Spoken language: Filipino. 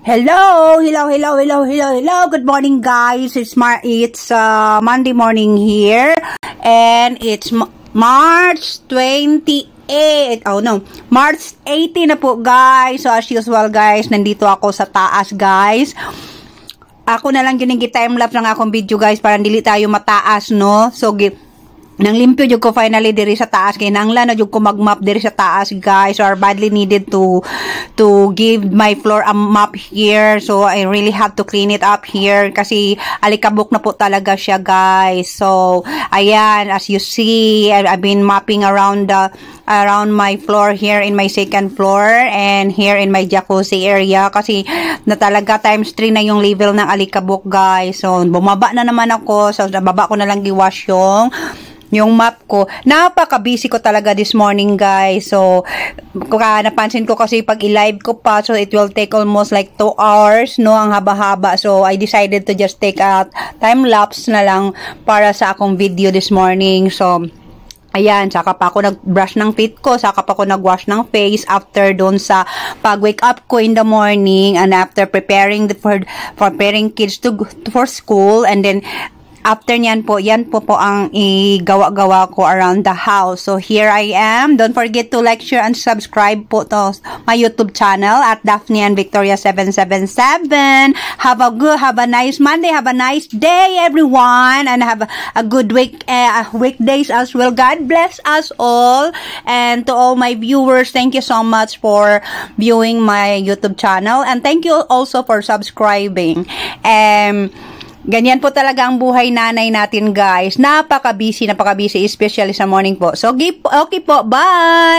Hello. Good morning, guys. It's Monday morning here, and it's March 28. Oh no, March 18 na po, guys. So as usual, guys, nandito ako sa taas, guys. Ako na lang time lapse ng akong video, guys, para dili tayo mataas, no? So nang limpyo jud ko finally diri sa taas, kay nanglan na jud ko magmap diri sa taas, guys. So I badly needed to give my floor a mop here. So I really have to clean it up here kasi alikabok na po talaga siya, guys. So ayan, as you see, I've been mopping around my floor here in my second floor and here in my jacuzzi area kasi na talaga times 3 na yung level ng alikabok, guys. So bumaba na naman ako. So nababa ko na lang giwash yung map ko. Napaka-busy ko talaga this morning, guys. So, napansin ko kasi pag i-live ko pa, so it will take almost like 2 hours, no? Ang haba-haba. So, I decided to just take a time-lapse na lang para sa akong video this morning. So, ayan, saka pa ako nag-brush ng feet ko, saka pa ako nag-wash ng face after doon sa pag-wake up ko in the morning and after preparing preparing kids for school, and then after nyan po, yan po ang igawa-gawa ko around the house. So, here I am. Don't forget to like, share, and subscribe po to my YouTube channel at Daphne and Victoria 777. Have a nice Monday. Have a nice day, everyone. And have a good weekdays as well. God bless us all. And to all my viewers, thank you so much for viewing my YouTube channel. And thank you also for subscribing. Ganyan po talaga ang buhay nanay natin, guys. Napaka-busy, especially sa morning po. So, okay po. Bye!